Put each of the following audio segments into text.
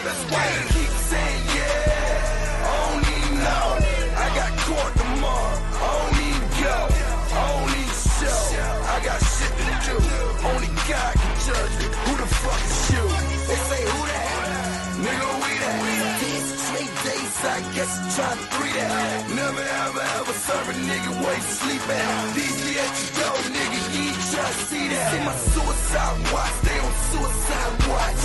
That's why they keep saying, yeah, I don't even know. I got court tomorrow, I don't even go. I don't even show, I got shit to do. Only God can judge me, who the fuck is you? They say, who that? Nigga, we that. 10 straight days, I guess you trying to 3 that. Never ever serve a nigga where he sleep at. These at your door, nigga, you ain't trying to see that. See my suicide watch, they on suicide watch.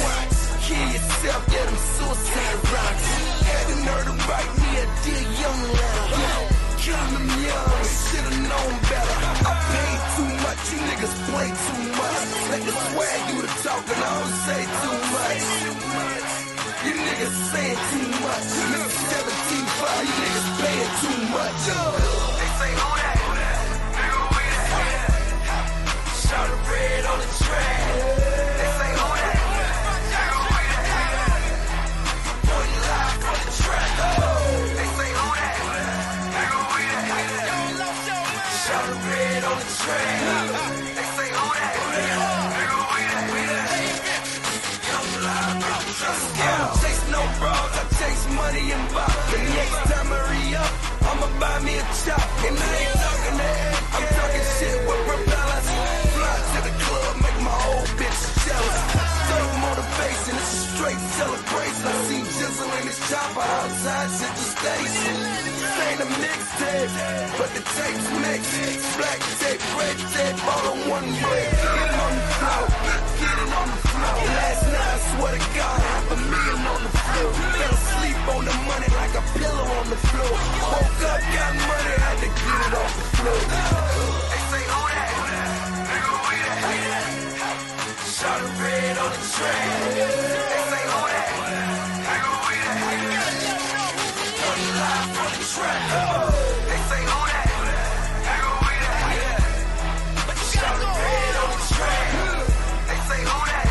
Kill yourself, yeah, them suicide rocks. Had the nerve to write me a dear young letter. Killing them young, should've known better. I paid too much, you niggas play too much. Niggas swear you the talking, I don't say too much. You niggas saying too much. Mr. 17.5, you niggas paying too much. They say who that? Nigga, we that. Shout the red on the track. They say who that? Money and bop. The next time I re-up, I'ma buy me a chop. And I ain't talking that, I'm talking shit with propellers. Fly to the club, make my old bitch jealous. Serve motivation, it's a straight celebration. I seen Jizzle in his chopper outside Central Station. This ain't a mixtape, but the tape's mixed. Black tape, red tape, all on one way. Get it on the floor, get it on the floor. Last night, I swear to God, $500,000 on the floor. Fell asleep on the money like a pillow on the floor. Woke up, got money, had to get it off the floor. They say who that? Nigga, we that. Shot a red on the track. They say who that? Nigga, we that. Come live on the track. They say who that? Nigga, we that. Shot a red on the track. They say who that?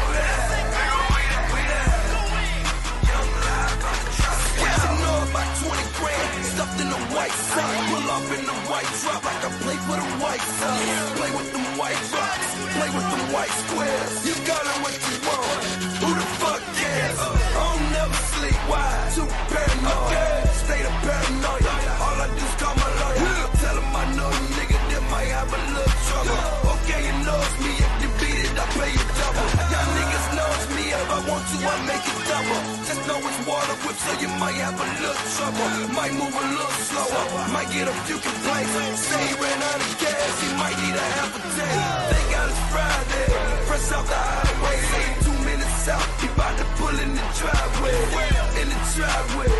Stuffed in the white sock, pull up in the white drop like I play for the White Sox. Play with them white rocks, play with them white squares. You got it what you want, who the fuck cares? I don't never sleep, why? Too paranoid, state of paranoia. All I do is call my lawyer, tell him I know you nigga that might have a little trouble. Okay, you know it's me, if you beat it, I pay you double. Y'all niggas know it's me, if I want to, I make it double. Just know it's water whip, so you might have a little trouble. Might move a little slower, might get a few complaints. Say he ran out of gas, he might need a half a tank. Thank God it's Friday, fresh off the highway. Say 2 minutes out, he bout to pull in the driveway. In the driveway,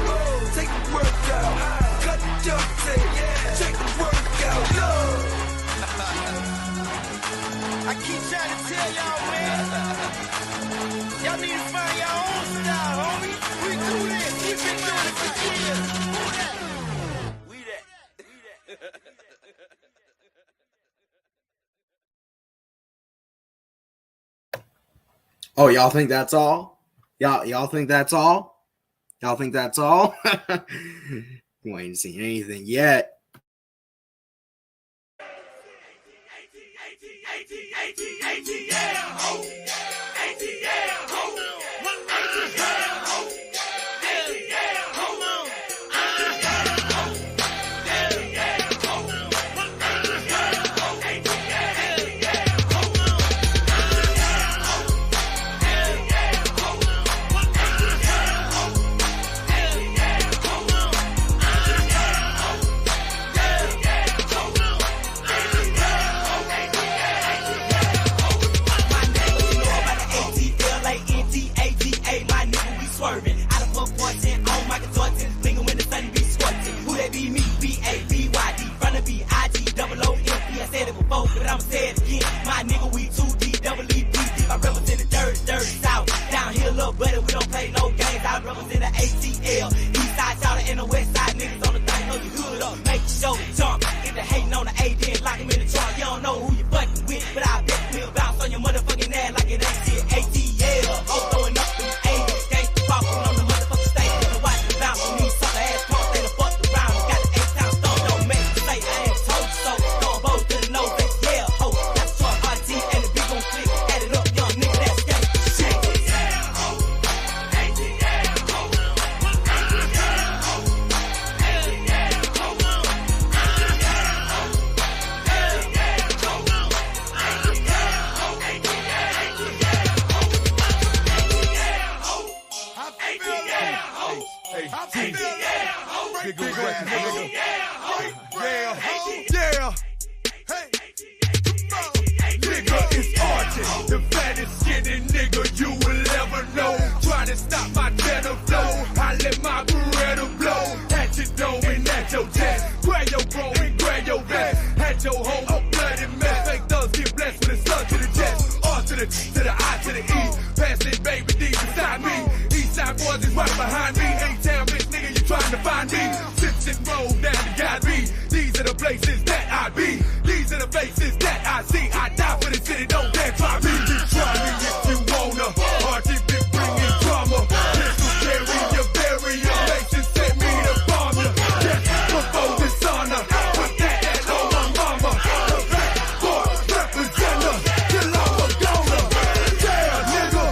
take the work out, cut the duct tape, check the workout. I keep trying to tell y'all, man, y'all need to find your own style, homie. We do this, we've been doing it for years. Who that? We that. Oh, y'all think that's all? Y'all think that's all? Y'all think that's all? You ain't seen anything yet. nigga, nigga. Yeah. Hey. Nigga, it's Archie, the fattest skinny nigga you will ever know. Trying to stop my cheddar flow, I let my Beretta blow. At your dome and at your chest, grab your bro and grab your vest. At your home, a bloody mess. Fake thugs get blessed with a sun to the chest. R to the I to the E. Pass it, baby, D beside me. Eastside boys is right behind me. A-town bitch nigga, you trying to find me. Sips and roll down to God be. These are the places that I be. These are the faces that I see. I die for the city, don't dare try me. You try me if you wanna. Archie been bringing drama. Pistol carry your barrier. Faces set me to bomb ya. Yes, before dishonor. Put that on my mama. The black boy representer. Till I'm a goner. Yeah, nigga.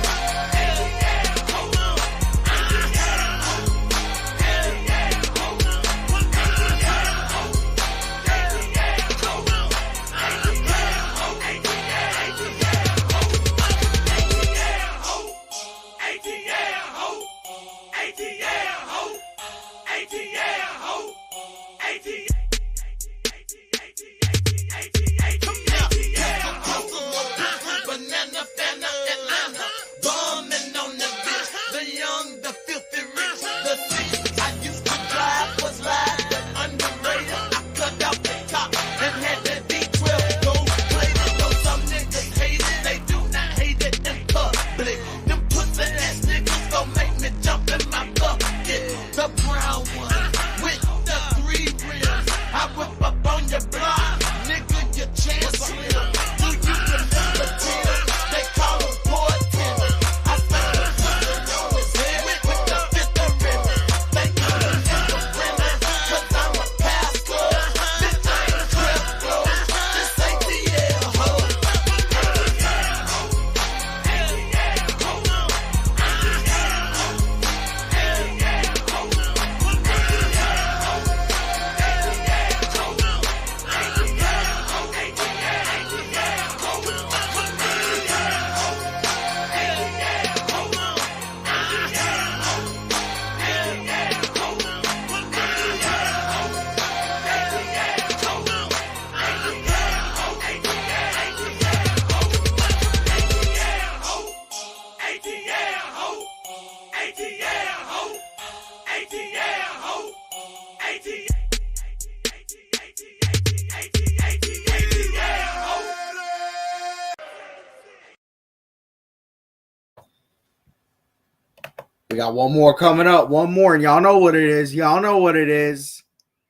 We got one more coming up. One more, and y'all know what it is. Y'all know what it is.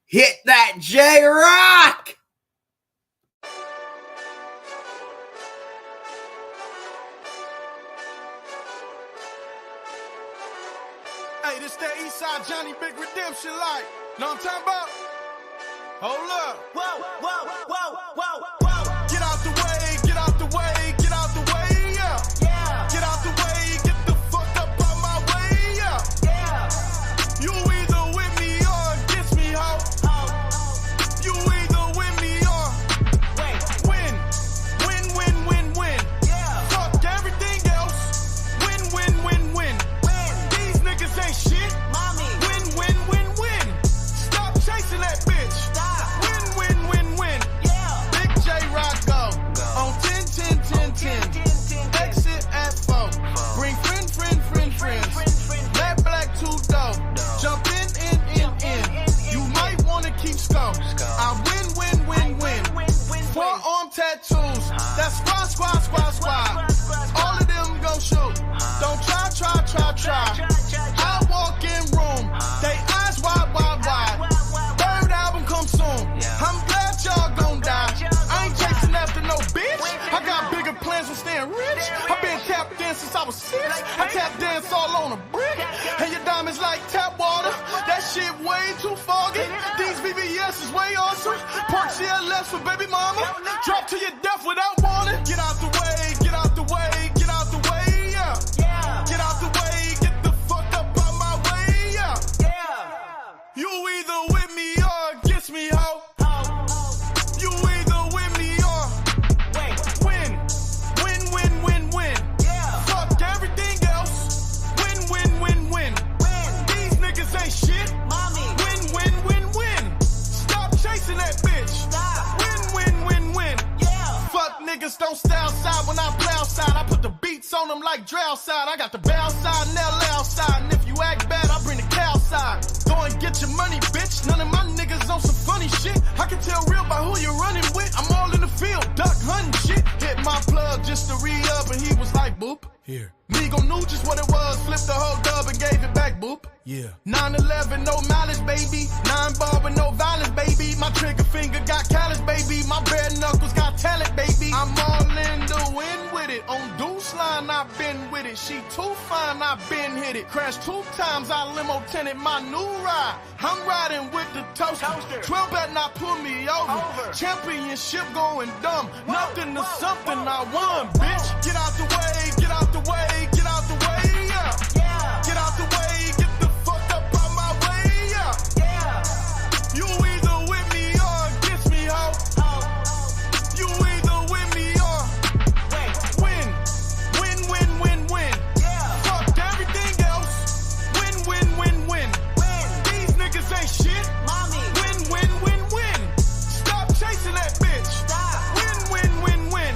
Hit that J-Rock! Hey, this that Eastside Johnny Big Redemption like. Know what I'm talking about? Hold up. Whoa. Get out the way, get out the way, get out the way, yeah. Get out the way, get the fuck up out my way, yeah. You either with me or against me, ho. You either with me or win. Fuck everything else. Win. These niggas ain't shit. Win. Stop chasing that bitch. Win. Big J-Rock go. On 10. Exit at 4. Bring friends. Let black 2 dough. Jump in. You might wanna keep score. I win. Forearm tattoos. That's squad. All of them gon' shoot. Don't try. I walk in room. They eyes wide. Third album come soon. I'm glad y'all gon' die. I ain't chasing after no bitch. I got bigger plans for staying rich. I been tap dance since I was 6. I tap dance all on a brick. And your diamonds like tap water. That shit way too foggy. These VVS is way awesome. Park CLS for baby mama. Drop to your death without warning. Get out the way, yeah. Get out the way, get the fuck up out my way, yeah. You either with me or against me, ho. You either with me or win. Fuck everything else. Win. These niggas ain't shit. Win. south side, I got the bow side and that loud side. And if you act bad, I bring the cow side. Go and get your money, bitch. None of my niggas on some funny shit. I can tell real by who you're running with. I'm all in the field, duck hunting shit. Hit my plug just to re-up, and he was like, boop. Here. Migo knew just what it was, flipped the whole dub and gave it back, boop. Yeah. 9/11, no malice, baby. 9-ball with no violence, baby. My trigger finger got callous, baby. My bare knuckles got talent, baby. I'm all in the wind with it. On Deuce line, I've been with it. She too fine, I've been hit it. Crashed 2 times, I limo tinted my new ride. I'm riding with the toaster. 12 better not pull me over. Championship going dumb. Nothing to something, I won, bitch. Get out the way, get out the way, get out the way, yeah. Get out the way, get the fuck up out my way, yeah. You either with me or against me, ho. You either with me or win. Win, win, win, win. Fuck everything else. Win, win, win, win. These niggas ain't shit. Win, win, win, win. Stop chasing that bitch. Win, win, win, win.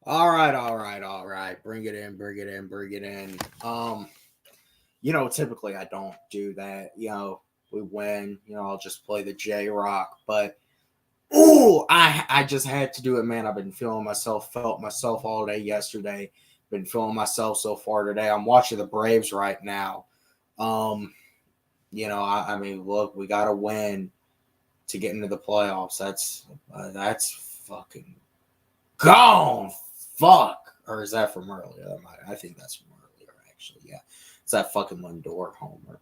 All right. Bring it in. Typically I don't do that. We win. I'll just play the J-Rock. But, I just had to do it, man. I've been felt myself all day yesterday. Been feeling myself so far today. I'm watching the Braves right now. Look, we got to win to get into the playoffs. That's fucking gone. Fuck. Or is that from earlier? I think that's from earlier, actually. Yeah. It's that fucking Lindor homer.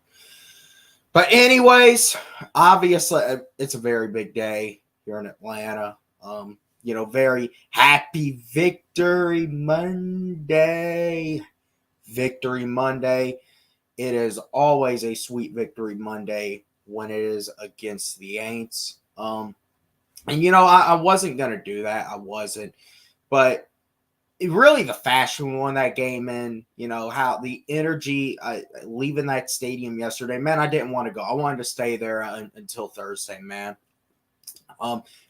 But anyways, obviously, it's a very big day here in Atlanta. Very happy Victory Monday. Victory Monday. It is always a sweet Victory Monday when it is against the Aints. I wasn't going to do that. I wasn't. But really the fashion won that game in, how the energy leaving that stadium yesterday, man, I didn't want to go. I wanted to stay there until Thursday, man.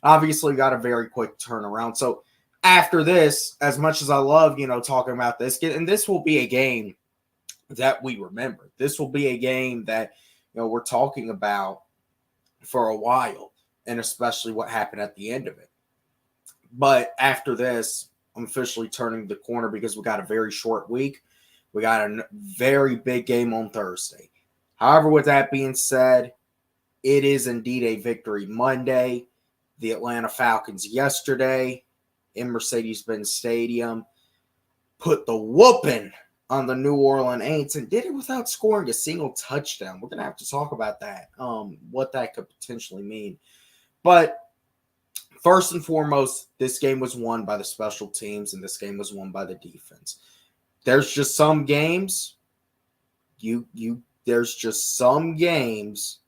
Obviously got a very quick turnaround. So after this, as much as I love, talking about this, and this will be a game that we remember. This will be a game that, we're talking about for a while, and especially what happened at the end of it. But after this, I'm officially turning the corner because we got a very short week. We got a very big game on Thursday. However, with that being said, it is indeed a Victory Monday. The Atlanta Falcons yesterday in Mercedes-Benz Stadium put the whooping on the New Orleans Aints and did it without scoring a single touchdown. We're going to have to talk about that, what that could potentially mean. But first and foremost, this game was won by the special teams, and this game was won by the defense. There's just some games, there's just some games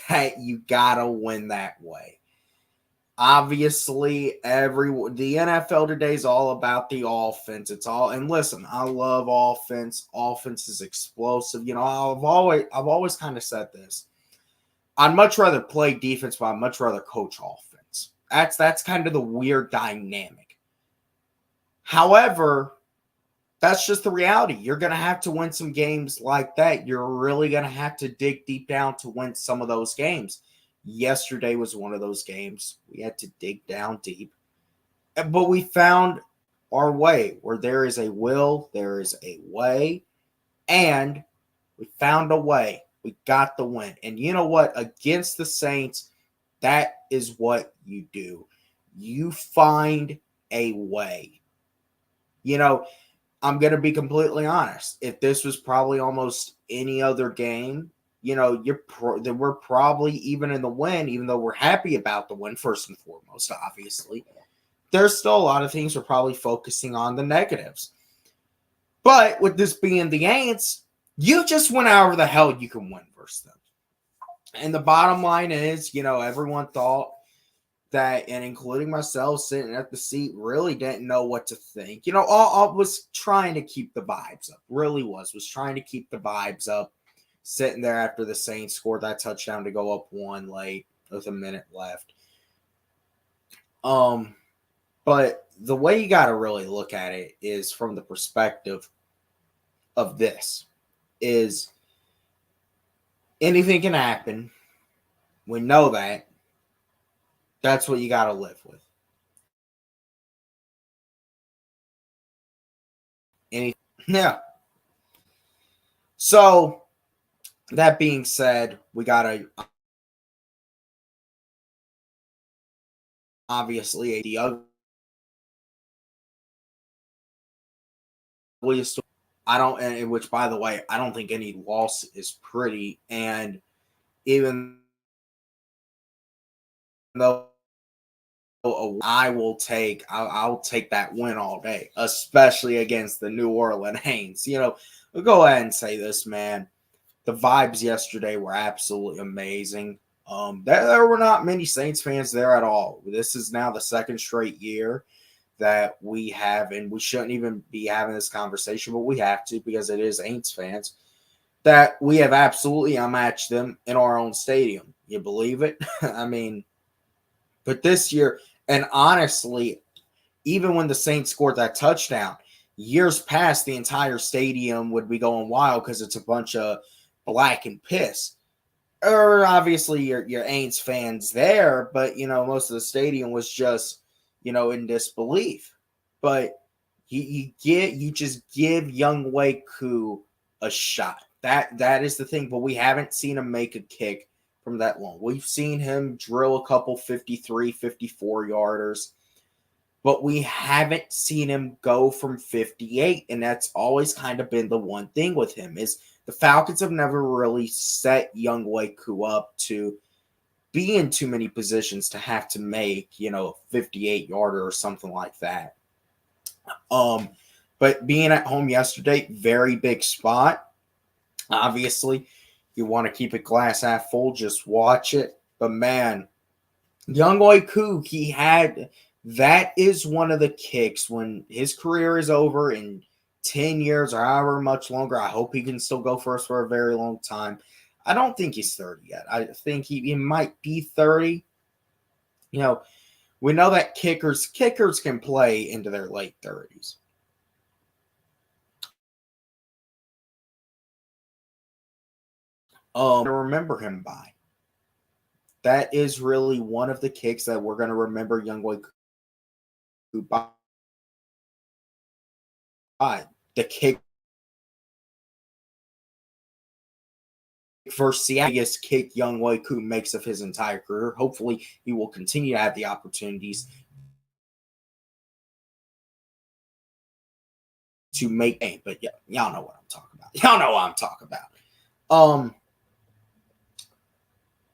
that you gotta win that way. Obviously, the NFL today is all about the offense. And listen, I love offense. Offense is explosive. I've always kind of said this. I'd much rather play defense, but I'd much rather coach offense. That's kind of the weird dynamic. However, that's just the reality. You're going to have to win some games like that. You're really going to have to dig deep down to win some of those games. Yesterday was one of those games. We had to dig down deep. But we found our way. Where there is a will, there is a way. And we found a way. We got the win. And you know what? Against the Saints, that is what you do. You find a way. I'm going to be completely honest. If this was probably almost any other game, we're probably even in the win, even though we're happy about the win, first and foremost, obviously. There's still a lot of things we're probably focusing on the negatives. But with this being the Aints, you just win however the hell you can win versus them. And the bottom line is, everyone thought, that, and including myself sitting at the seat, really didn't know what to think. I was trying to keep the vibes up. Really was trying to keep the vibes up. Sitting there after the Saints scored that touchdown to go up 1 late with a minute left. But the way you got to really look at it is from the perspective of this: is anything can happen. We know that. That's what you got to live with. Yeah. So, that being said, we got to obviously the ugliest. Which, by the way, I don't think any loss is pretty. And even though I'll take that win all day, especially against the New Orleans Aints. We'll go ahead and say this, man. The vibes yesterday were absolutely amazing. There were not many Saints fans there at all. This is now the second straight year that we have, and we shouldn't even be having this conversation, but we have to because it is Aints fans, that we have absolutely unmatched them in our own stadium. You believe it? I mean, but this year, and honestly, even when the Saints scored that touchdown, years past, the entire stadium would be going wild because it's a bunch of black and piss. Or obviously your Aints fans there, but most of the stadium was just in disbelief. But you just give Younghoe Koo a shot. That is the thing. But we haven't seen him make a kick from that long. We've seen him drill a couple 53, 54 yarders, but we haven't seen him go from 58. And that's always kind of been the one thing with him is the Falcons have never really set Younghoe Koo up to be in too many positions to have to make, 58 yarder or something like that. But being at home yesterday, very big spot. Obviously, you want to keep it glass half full, just watch it. But man, Younghoe Koo, that is one of the kicks when his career is over in 10 years or however much longer. I hope he can still go for us for a very long time. I don't think he's 30 yet. I think he might be 30. We know that kickers can play into their late 30s. To remember him by. That is really one of the kicks that we're going to remember Younghoe Koo by. The kick versus the biggest kick Younghoe Koo makes of his entire career. Hopefully, he will continue to have the opportunities to make a. But yeah, y'all know what I'm talking about.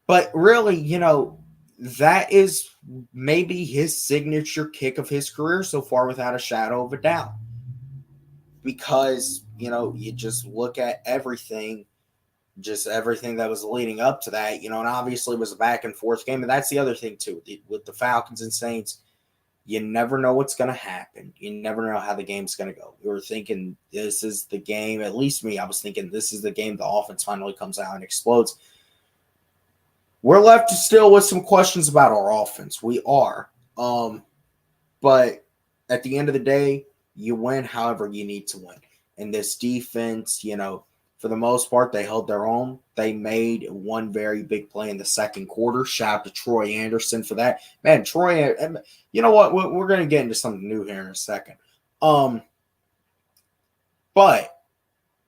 But really, that is maybe his signature kick of his career so far, without a shadow of a doubt. Because, you just look at everything that was leading up to that, and obviously it was a back and forth game. And that's the other thing, too, with the Falcons and Saints. You never know what's going to happen. You never know how the game's going to go. We were thinking this is the game, at least me, I was thinking this is the game the offense finally comes out and explodes. We're left still with some questions about our offense. We are. But at the end of the day, you win however you need to win. And this defense, for the most part, they held their own. They made one very big play in the second quarter. Shout out to Troy Anderson for that. Man, Troy, you know what? We're going to get into something new here in a second. But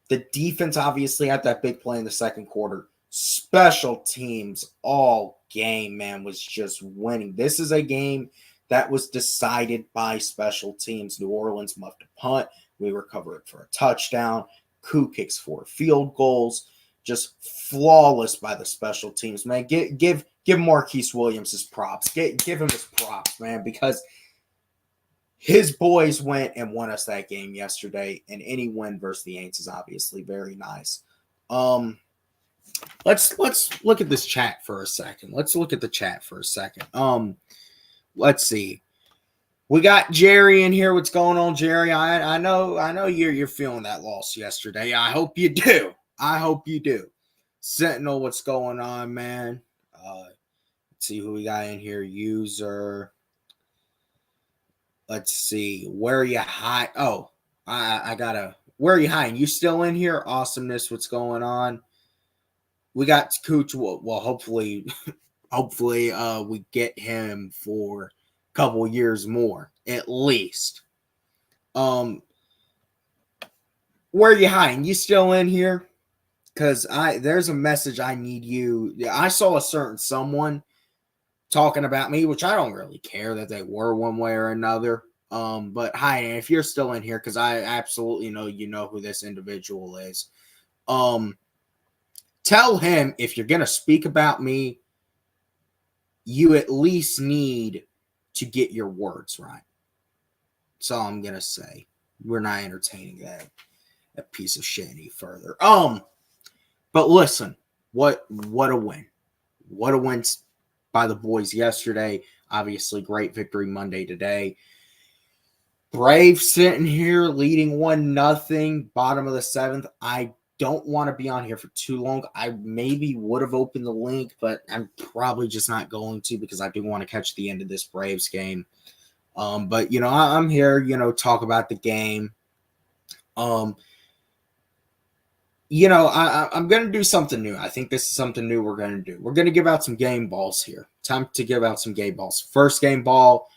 the defense obviously had that big play in the second quarter. Special teams all game, man, was just winning. This is a game that was decided by special teams. New Orleans muffed a punt. We recover it for a touchdown. Koo kicks 4 field goals. Just flawless by the special teams, man. Give Marquise Williams his props. Give him his props, man, because his boys went and won us that game yesterday, and any win versus the Aints is obviously very nice. Let's look at this chat for a second. let's see. We got Jerry in here. What's going on, Jerry? I know you're feeling that loss yesterday. I hope you do. I hope you do. Sentinel, what's going on, man? Let's see who we got in here. User. Let's see. Where are you high? Oh, I gotta. Where are you hiding? You still in here? Awesomeness, what's going on? We got Cooch. Well, hopefully, we get him for a couple years more, at least. Where are you hiding? You still in here? Because there's a message I need you. I saw a certain someone talking about me, which I don't really care that they were one way or another. But hi, and if you're still in here, because I absolutely know you know who this individual is. Tell him if you're gonna speak about me, you at least need to get your words right. That's all I'm gonna say. We're not entertaining that piece of shit any further. But listen, what a win. What a win by the boys yesterday. Obviously, great victory Monday today. Braves sitting here leading 1-0, bottom of the 7th. I don't want to be on here for too long. I maybe would have opened the link, but I'm probably just not going to because I do want to catch the end of this Braves game. But, I'm here, talk about the game. I'm going to do something new. I think this is something new we're going to do. We're going to give out some game balls here. Time to give out some game balls. First game ball,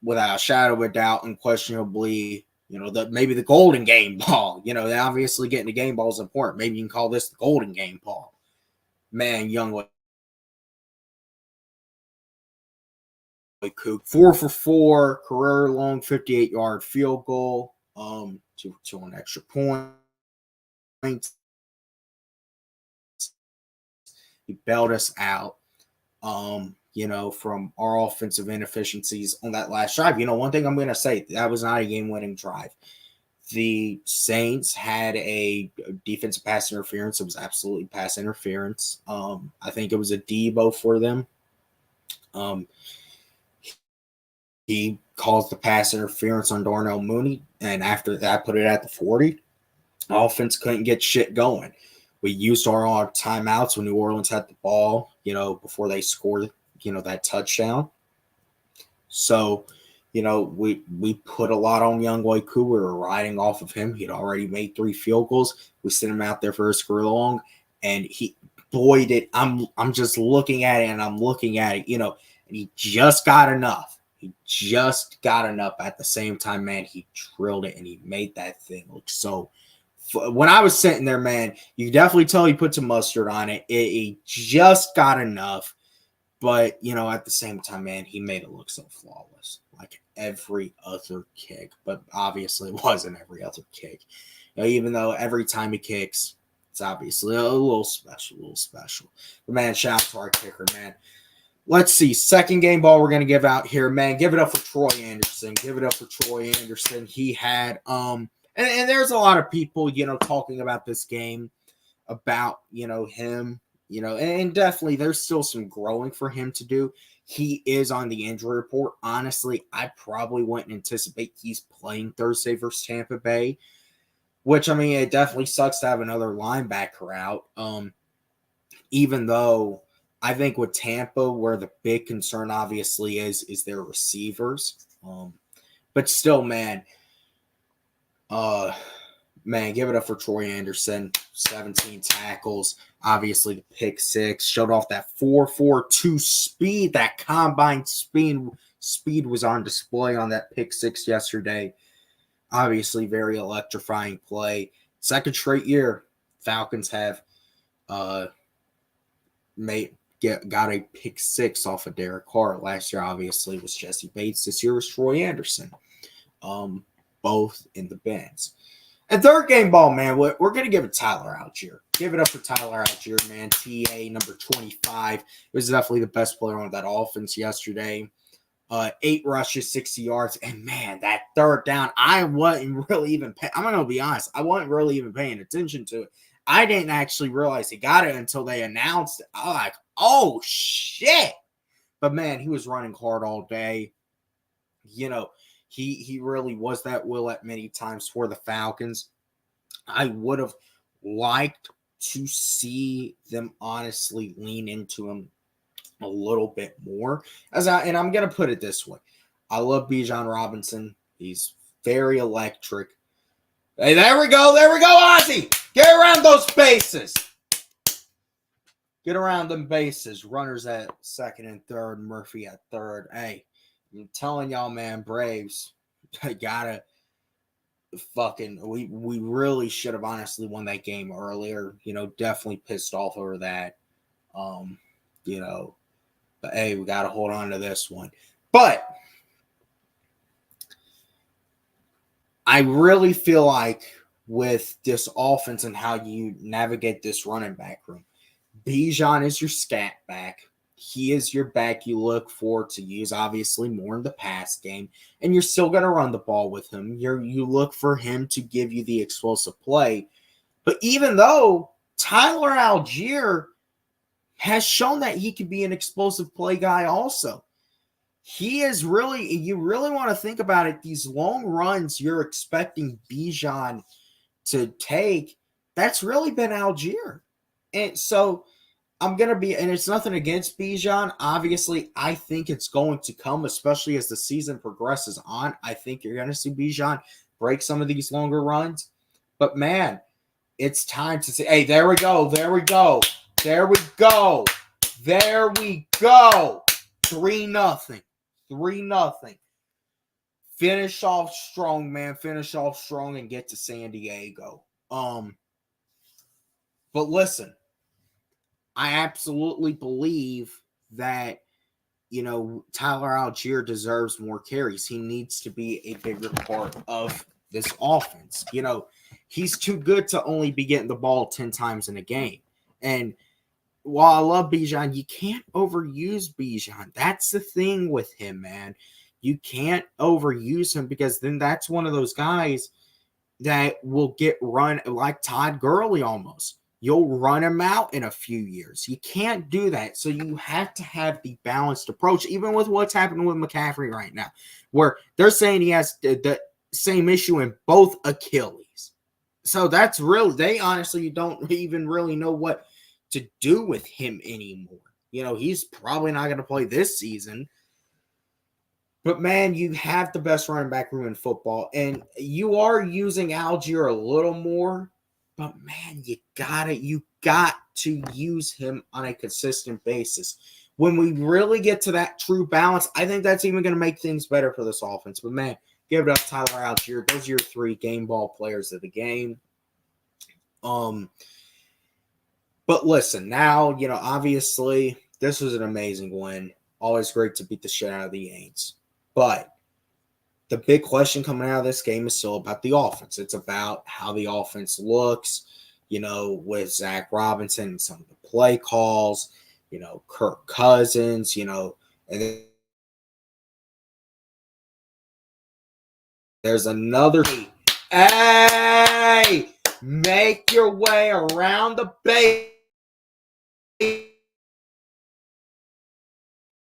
without a shadow of a doubt, unquestionably, maybe the golden game ball. Obviously getting the game ball is important. Maybe you can call this the golden game ball. Man, Younghoe Koo, 4 for 4, career long 58-yard field goal, to an extra point. He bailed us out, from our offensive inefficiencies on that last drive. One thing I'm going to say, that was not a game-winning drive. The Saints had a defensive pass interference. It was absolutely pass interference. I think it was a Debo for them. He caused the pass interference on Darnell Mooney, and after that, put it at the 40. Offense couldn't get shit going. We used our timeouts when New Orleans had the ball, before they scored, that touchdown. So, we put a lot on Younghoe Koo. We were riding off of him. He'd already made 3 field goals. We sent him out there for his career long, and I'm just looking at it, and I'm looking at it, and he just got enough. He just got enough. At the same time, man, he drilled it, and he made that thing look so. When I was sitting there, man, you definitely tell he put some mustard on it. He just got enough. But, at the same time, man, he made it look so flawless, like every other kick. But obviously, it wasn't every other kick. Even though every time he kicks, it's obviously a little special. But, man, shout out to our kicker, man. Let's see. Second game ball we're going to give out here, man. Give it up for Troy Anderson. Give it up for Troy Anderson. He had And there's a lot of people, talking about this game, about, him, and definitely there's still some growing for him to do. He is on the injury report. Honestly, I probably wouldn't anticipate he's playing Thursday versus Tampa Bay, which, it definitely sucks to have another linebacker out. Even though I think with Tampa, where the big concern obviously is their receivers. But still, man, give it up for Troy Anderson. 17 tackles. Obviously, the pick 6 showed off that 4.42 speed. That combined speed was on display on that pick 6 yesterday. Obviously, very electrifying play. Second straight year, Falcons have got a pick 6 off of Derek Carr. Last year, obviously, was Jesse Bates. This year was Troy Anderson. Both in the bins. And third game ball, man, we're going to give it Tyler Algier. Give it up for Tyler Algier, man. TA number 25. It was definitely the best player on that offense yesterday. 8 rushes, 60 yards. And, man, that third down, I wasn't really even I'm going to be honest. I wasn't really even paying attention to it. I didn't actually realize he got it until they announced it. I was like, oh, shit. But man, he was running hard all day. You know, he really was that will at many times for the Falcons. I would have liked to see them honestly lean into him a little bit more. And I'm gonna put it this way. I love Bijan Robinson. He's very electric. Hey, there we go, Ozzy! Get around those bases! Get around them bases. Runners at second and third, Murphy at third. Hey, I'm telling y'all, man, Braves, I gotta we really should have honestly won that game earlier. Definitely pissed off over that. But hey, we gotta hold on to this one. But I really feel like with this offense and how you navigate this running back room, Bijan is your scat back. He is your back you look for to use, obviously, more in the pass game. And you're still going to run the ball with him. You look for him to give you the explosive play. But even though Tyler Algier has shown that he can be an explosive play guy also, he is really, you really want to think about it, these long runs you're expecting Bijan to take, that's really been Algier. And so I'm going to be, and it's nothing against Bijan. Obviously, I think it's going to come, especially as the season progresses on. I think you're going to see Bijan break some of these longer runs. But man, it's time to say, hey, there we go. 3-0. 3-0. Finish off strong, man. Finish off strong and get to San Diego. But listen, I absolutely believe that, Tyler Algier deserves more carries. He needs to be a bigger part of this offense. He's too good to only be getting the ball 10 times in a game. And while I love Bijan, you can't overuse Bijan. That's the thing with him, man. You can't overuse him because then that's one of those guys that will get run like Todd Gurley almost. You'll run him out in a few years. You can't do that. So you have to have the balanced approach, even with what's happening with McCaffrey right now, where they're saying he has the same issue in both Achilles. So that's really, they honestly don't even really know what to do with him anymore. He's probably not going to play this season. But man, you have the best running back room in football, and you are using Algier a little more. But man, you got to use him on a consistent basis. When we really get to that true balance, I think that's even going to make things better for this offense. But man, give it up, Tyler Algier. Those are your 3 game ball players of the game. But listen, now, obviously, this was an amazing win. Always great to beat the shit out of the Aints. But the big question coming out of this game is still about the offense. It's about how the offense looks, with Zach Robinson and some of the play calls, Kirk Cousins, and then there's another. Hey, make your way around the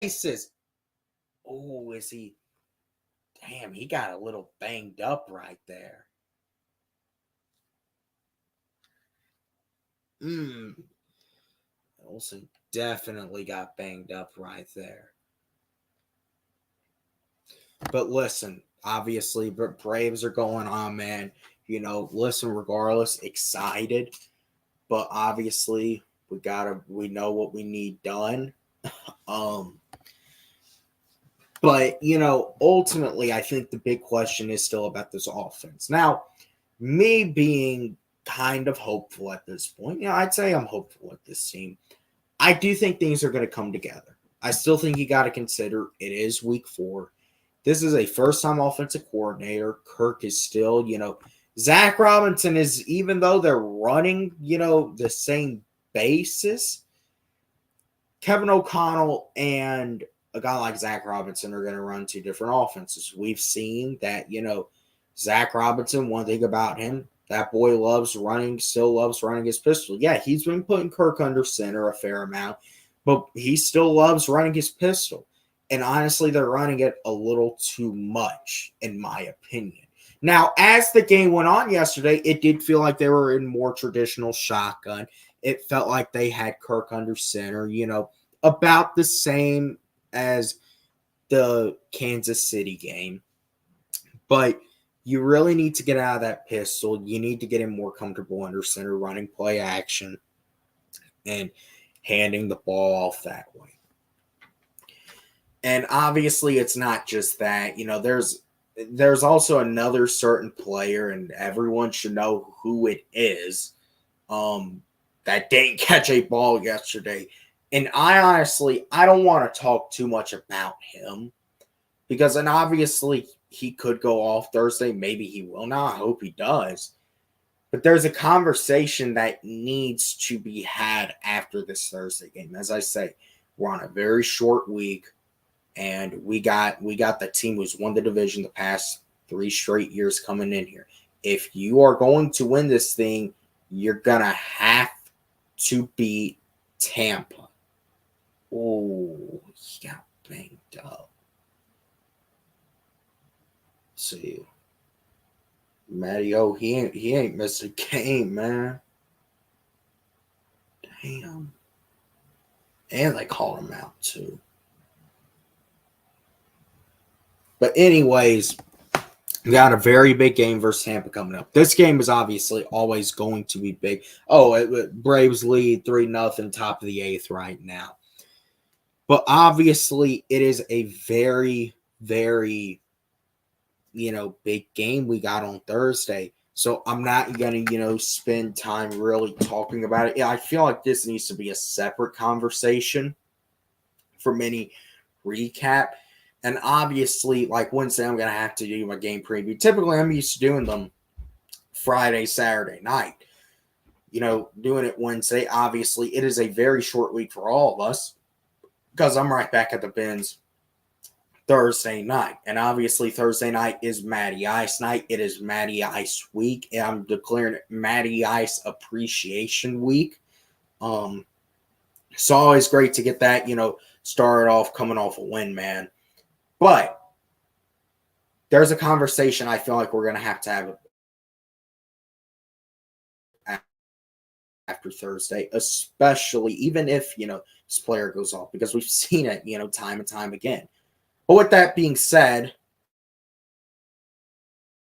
bases. Oh, is he? Damn, he got a little banged up right there. Olsen definitely got banged up right there. But listen, obviously, Braves are going on, man. Listen, regardless, excited. But obviously, we know what we need done. But, ultimately, I think the big question is still about this offense. Now, me being kind of hopeful at this point, I'd say I'm hopeful at this team. I do think things are going to come together. I still think you got to consider it is week 4. This is a first-time offensive coordinator. Kirk is still, Zach Robinson is, even though they're running, the same basis, Kevin O'Connell and a guy like Zach Robinson are going to run 2 different offenses. We've seen that, Zach Robinson, one thing about him, that boy still loves running his pistol. Yeah, he's been putting Kirk under center a fair amount, but he still loves running his pistol. And honestly, they're running it a little too much, in my opinion. Now, as the game went on yesterday, it did feel like they were in more traditional shotgun. It felt like they had Kirk under center, about the same as the Kansas City game. But you really need to get out of that pistol. You need to get him more comfortable under center, running play action, and handing the ball off that way. And obviously, it's not just that. There's also another certain player, and everyone should know who it is, that didn't catch a ball yesterday. And I don't want to talk too much about him because, and obviously, he could go off Thursday. Maybe he will not. I hope he does. But there's a conversation that needs to be had after this Thursday game. As I say, we're on a very short week. And we got the team who's won the division the past 3 straight years coming in here. If you are going to win this thing, you're going to have to beat Tampa. Oh, he got banged up. See, Matty O, he ain't missed a game, man. Damn. And they called him out, too. But anyways, we got a very big game versus Tampa coming up. This game is obviously always going to be big. Braves lead 3-0, top of the 8th right now. But obviously, it is a very, very, big game we got on Thursday. So I'm not going to, spend time really talking about it. Yeah, I feel like this needs to be a separate conversation for many recap. And obviously, like Wednesday, I'm going to have to do my game preview. Typically, I'm used to doing them Friday, Saturday night. Doing it Wednesday. Obviously, it is a very short week for all of us because I'm right back at the bins Thursday night. And obviously, Thursday night is Matty Ice night. It is Matty Ice week. And I'm declaring it Matty Ice Appreciation Week. It's always great to get that, started off coming off a win, man. But there's a conversation I feel like we're going to have after Thursday, especially even if, this player goes off, because we've seen it, time and time again. But with that being said,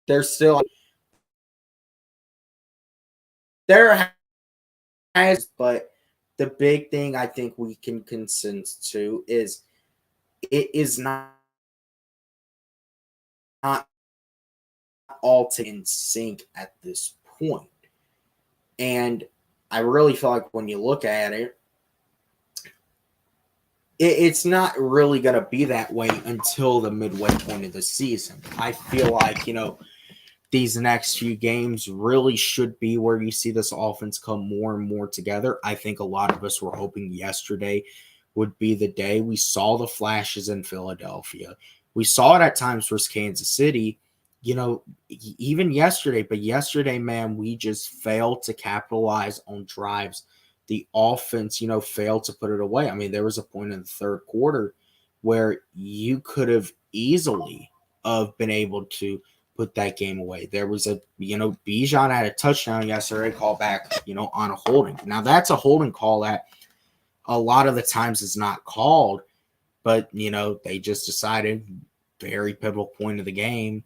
there's still but the big thing I think we can consent to is it is not all in sync at this point. And I really feel like when you look at it, it's not really going to be that way until the midway point of the season. I feel like, these next few games really should be where you see this offense come more and more together. I think a lot of us were hoping yesterday would be the day. We saw the flashes in Philadelphia. We saw it at times versus Kansas City, even yesterday. But yesterday, man, we just failed to capitalize on drives. The offense, failed to put it away. I mean, there was a point in the third quarter where you could have easily been able to put that game away. There was Bijan had a touchdown yesterday, called back, on a holding. Now, that's a holding call that a lot of the times is not called, but, they just decided, very pivotal point of the game,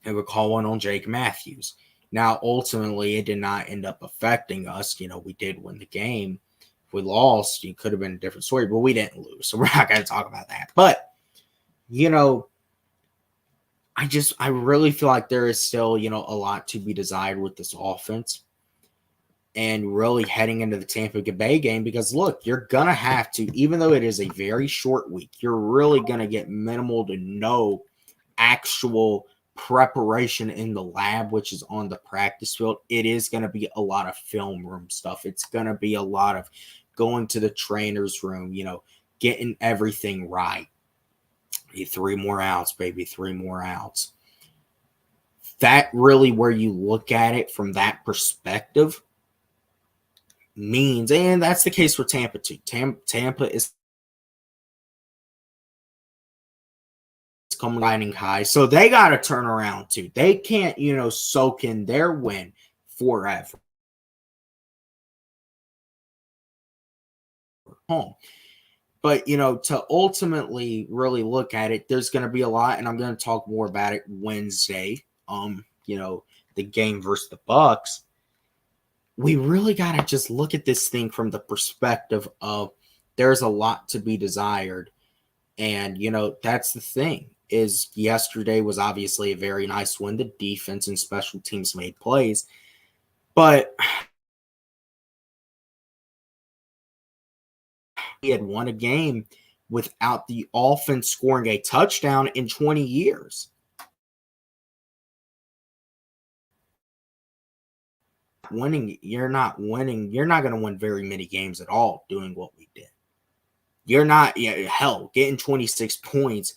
and would call one on Jake Matthews. Now, ultimately, it did not end up affecting us. We did win the game. If we lost, it could have been a different story, but we didn't lose. So we're not going to talk about that. But, I really feel like there is still, a lot to be desired with this offense. And really heading into the Tampa Bay game, because look, you're going to have to, even though it is a very short week, you're really going to get minimal to no actual preparation in the lab, which is on the practice field. It is going to be a lot of film room stuff. It's going to be a lot of going to the trainer's room, getting everything right. 3 more outs, baby, 3 more outs. That really where you look at it from that perspective, means, and that's the case for Tampa too. Tampa is coming riding high, so they got to turn around too. They can't, soak in their win forever. Home. But, to ultimately really look at it, there's going to be a lot, and I'm going to talk more about it Wednesday. The game versus the Bucks. We really got to just look at this thing from the perspective of there's a lot to be desired. And, that's the thing is yesterday was obviously a very nice win. The defense and special teams made plays. But he had won a game without the offense scoring a touchdown in 20 years. You're not winning. You're not going to win very many games at all doing what we did. You're not, getting 26 points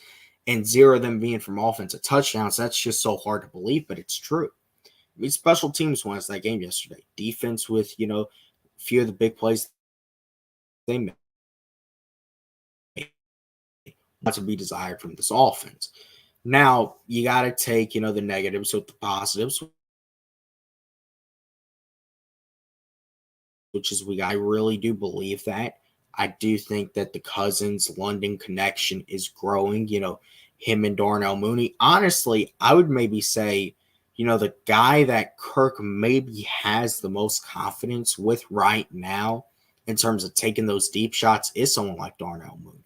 and 0 of them being from offensive touchdowns. That's just so hard to believe, but it's true. I mean, special teams won us that game yesterday. Defense with, a few of the big plays they made. To be desired from this offense. Now, you got to take, the negatives with the positives, which is I really do believe that. I do think that the Cousins-London connection is growing, him and Darnell Mooney. Honestly, I would maybe say, the guy that Kirk maybe has the most confidence with right now in terms of taking those deep shots is someone like Darnell Mooney.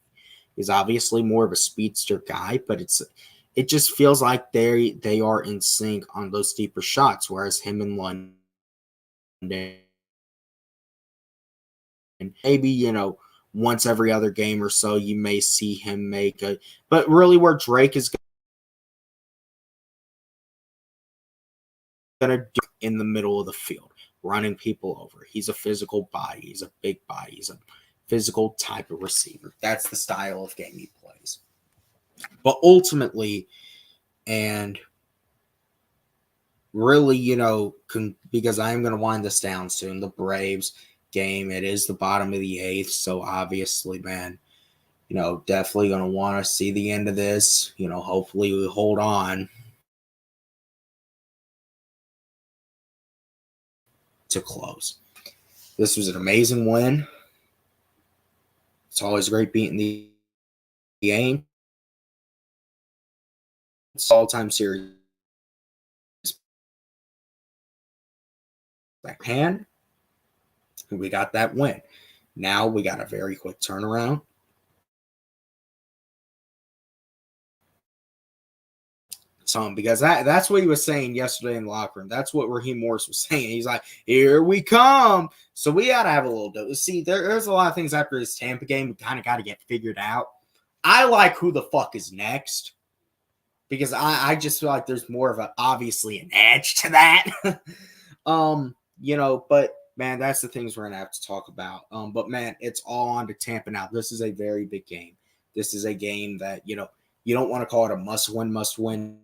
He's obviously more of a speedster guy, but it just feels like they are in sync on those deeper shots, whereas him and London, and maybe, once every other game or so, you may see him make a, but really where Drake is going to do in the middle of the field, running people over. He's a physical body. He's a big body. He's a physical type of receiver. That's the style of game he plays. But ultimately, and really, because I am going to wind this down soon, the Braves game, it is the bottom of the 8th. So obviously, man, definitely going to want to see the end of this. Hopefully we hold on to close. This was an amazing win. It's always great beating the Aints. It's all-time series. Backhand. We got that win. Now we got a very quick turnaround. So, because that's what he was saying yesterday in the locker room. That's what Raheem Morris was saying. He's like, here we come. So we got to have a little bit. See, there's a lot of things after this Tampa game we kind of got to get figured out. I like who the fuck is next because I just feel like there's more of obviously an edge to that. But man, that's the things we're going to have to talk about. But man, it's all on to Tampa now. This is a very big game. This is a game that, you don't want to call it a must win.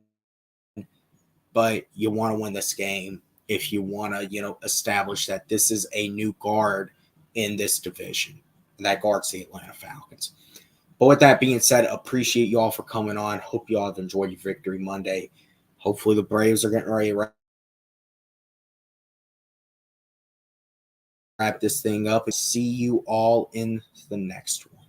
But you want to win this game if you want to, establish that this is a new guard in this division. And that guard's the Atlanta Falcons. But with that being said, appreciate you all for coming on. Hope you all have enjoyed your Victory Monday. Hopefully the Braves are getting ready to wrap this thing up. See you all in the next one.